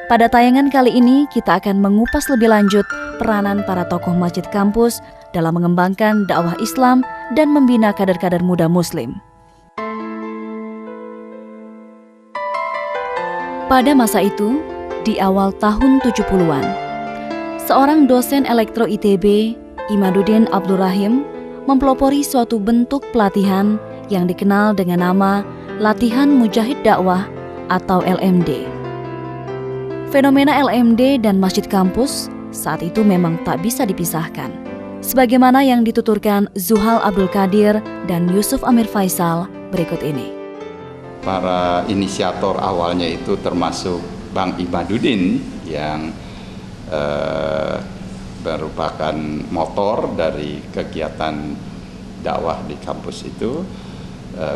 Pada tayangan kali ini, kita akan mengupas lebih lanjut peranan para tokoh masjid kampus dalam mengembangkan dakwah Islam dan membina kader-kader muda Muslim. Pada masa itu, di awal tahun 70-an, seorang dosen elektro ITB, Imaduddin Abdul Rahim, mempelopori suatu bentuk pelatihan yang dikenal dengan nama Latihan Mujahid Dakwah atau LMD. Fenomena LMD dan masjid kampus saat itu memang tak bisa dipisahkan. Sebagaimana yang dituturkan Zuhal Abdul Qadir dan Yusuf Amir Faisal berikut ini. Para inisiator awalnya itu termasuk Bang Imaduddin yang merupakan motor dari kegiatan dakwah di kampus itu.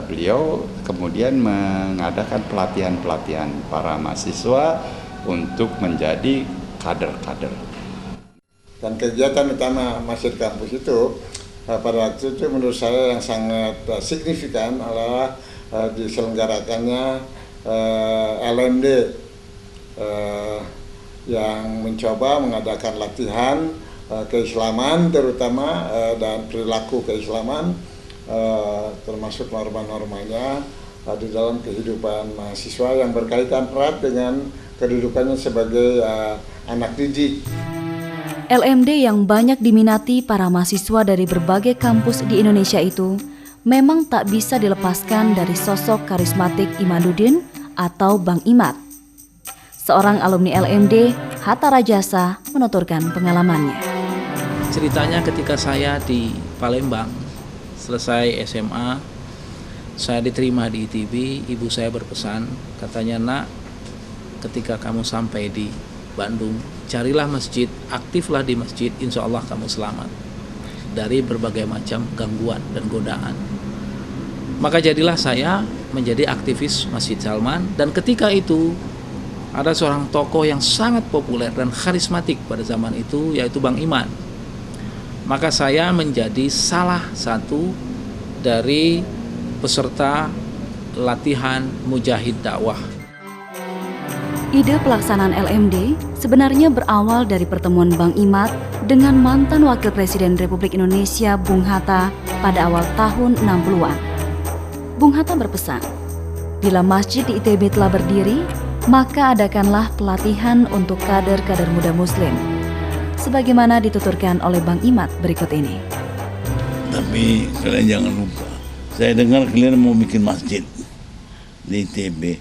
Beliau kemudian mengadakan pelatihan-pelatihan para mahasiswa untuk menjadi kader-kader. Dan kegiatan utama masjid kampus itu pada waktu itu menurut saya yang sangat signifikan adalah diselenggarakannya LMD yang mencoba mengadakan latihan keislaman terutama dan perilaku keislaman termasuk norma-normanya di dalam kehidupan mahasiswa yang berkaitan erat dengan kedudukannya sebagai anak didik. LMD yang banyak diminati para mahasiswa dari berbagai kampus di Indonesia itu memang tak bisa dilepaskan dari sosok karismatik Imaduddin atau Bang Imad. Seorang alumni LMD, Hatta Rajasa, menuturkan pengalamannya. Ceritanya ketika saya di Palembang, selesai SMA, saya diterima di ITB, ibu saya berpesan, katanya, "Nak, ketika kamu sampai di Bandung, carilah masjid, aktiflah di masjid, insya Allah kamu selamat dari berbagai macam gangguan dan godaan." Maka jadilah saya menjadi aktivis Masjid Salman, dan ketika itu ada seorang tokoh yang sangat populer dan karismatik pada zaman itu, yaitu Bang Imad. Maka saya menjadi salah satu dari peserta latihan Mujahid Dakwah. Ide pelaksanaan LMD sebenarnya berawal dari pertemuan Bang Imad dengan mantan Wakil Presiden Republik Indonesia Bung Hatta pada awal tahun 60-an. Bung Hatta berpesan, bila masjid di ITB telah berdiri, maka adakanlah pelatihan untuk kader-kader muda Muslim. Sebagaimana dituturkan oleh Bang Imad berikut ini. Tapi kalian jangan lupa, saya dengar kalian mau bikin masjid di ITB.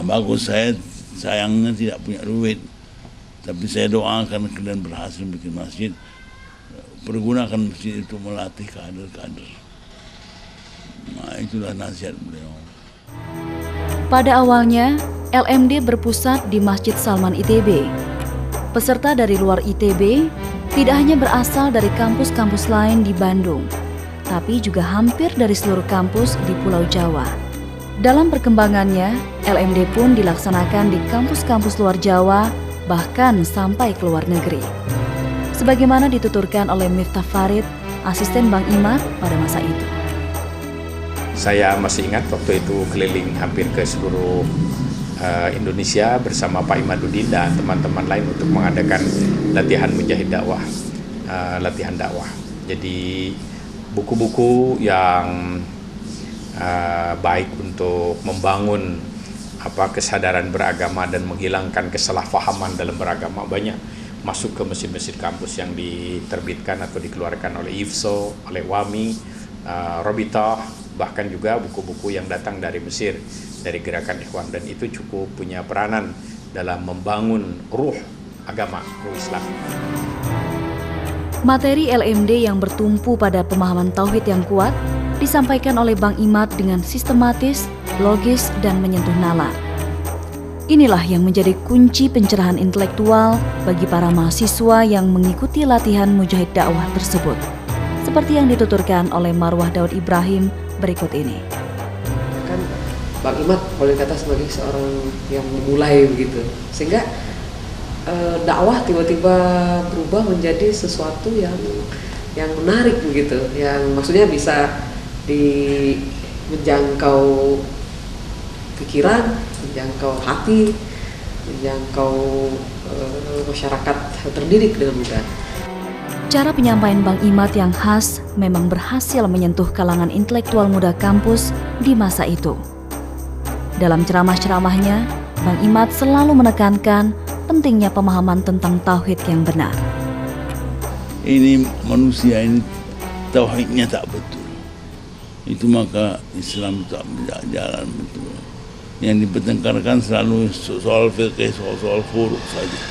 Bagus, saya sayangnya tidak punya duit, tapi saya doakan kalian berhasil bikin masjid. Pergunakan masjid itu melatih kader-kader. Nah, itulah nasihat beliau. Pada awalnya, LMD berpusat di Masjid Salman ITB. Peserta dari luar ITB tidak hanya berasal dari kampus-kampus lain di Bandung, tapi juga hampir dari seluruh kampus di Pulau Jawa. Dalam perkembangannya, LMD pun dilaksanakan di kampus-kampus luar Jawa, bahkan sampai ke luar negeri. Sebagaimana dituturkan oleh Miftah Farid, asisten Bang Imad pada masa itu. Saya masih ingat waktu itu keliling hampir ke seluruh Indonesia bersama Pak Imaduddin dan teman-teman lain untuk mengadakan latihan Mujahid Dakwah, latihan dakwah. Jadi buku-buku yang baik untuk membangun kesadaran beragama dan menghilangkan kesalahpahaman dalam beragama banyak masuk ke masjid-masjid kampus yang diterbitkan atau dikeluarkan oleh IFSO, oleh WAMI, Robitah, bahkan juga buku-buku yang datang dari Mesir, dari gerakan Ikhwan, dan itu cukup punya peranan dalam membangun ruh agama, ruh Islam. Materi LMD yang bertumpu pada pemahaman tauhid yang kuat disampaikan oleh Bang Imad dengan sistematis, logis, dan menyentuh nalar. Inilah yang menjadi kunci pencerahan intelektual bagi para mahasiswa yang mengikuti latihan Mujahid Dakwah tersebut. Seperti yang dituturkan oleh Marwah Daud Ibrahim berikut ini. Kan Bang Imad boleh kata sebagai seorang yang memulai begitu, sehingga dakwah tiba-tiba berubah menjadi sesuatu yang menarik begitu, yang maksudnya bisa menjangkau pikiran, menjangkau hati, menjangkau masyarakat terdidik dengan mudah. Cara penyampaian Bang Imad yang khas memang berhasil menyentuh kalangan intelektual muda kampus di masa itu. Dalam ceramah-ceramahnya, Bang Imad selalu menekankan pentingnya pemahaman tentang tauhid yang benar. Ini manusia ini tauhidnya tak betul. Itu maka Islam tak berjalan betul. Yang dipertengkarkan selalu soal fikih, soal furuk saja.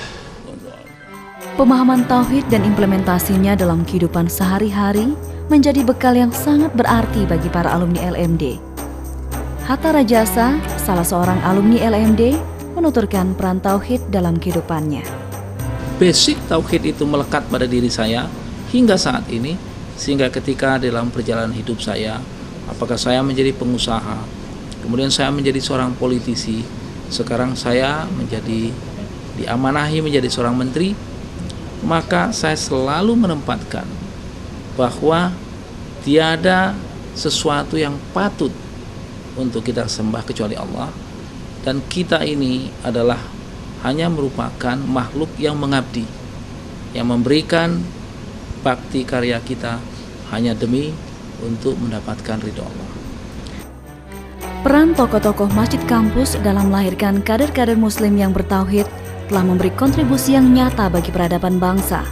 Pemahaman tauhid dan implementasinya dalam kehidupan sehari-hari menjadi bekal yang sangat berarti bagi para alumni LMD. Hatta Rajasa, salah seorang alumni LMD, menuturkan peran tauhid dalam kehidupannya. Basic tauhid itu melekat pada diri saya hingga saat ini, sehingga ketika dalam perjalanan hidup saya, apakah saya menjadi pengusaha, kemudian saya menjadi seorang politisi, sekarang saya diamanahi menjadi seorang menteri, maka saya selalu menempatkan bahwa tiada sesuatu yang patut untuk kita sembah kecuali Allah, dan kita ini adalah hanya merupakan makhluk yang mengabdi, yang memberikan bakti karya kita hanya demi untuk mendapatkan ridho Allah. Peran tokoh-tokoh masjid kampus dalam melahirkan kader-kader muslim yang bertauhid telah memberi kontribusi yang nyata bagi peradaban bangsa.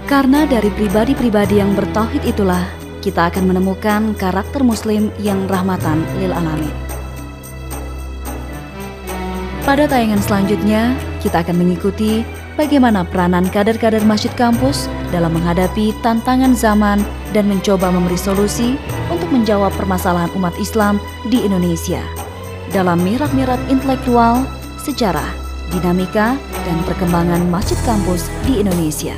Karena dari pribadi-pribadi yang bertauhid itulah kita akan menemukan karakter muslim yang rahmatan lil alamin. Pada tayangan selanjutnya, kita akan mengikuti bagaimana peranan kader-kader masjid kampus dalam menghadapi tantangan zaman dan mencoba memberi solusi untuk menjawab permasalahan umat Islam di Indonesia. Dalam mihrab-mihrab intelektual, sejarah, dinamika, dan perkembangan masjid kampus di Indonesia.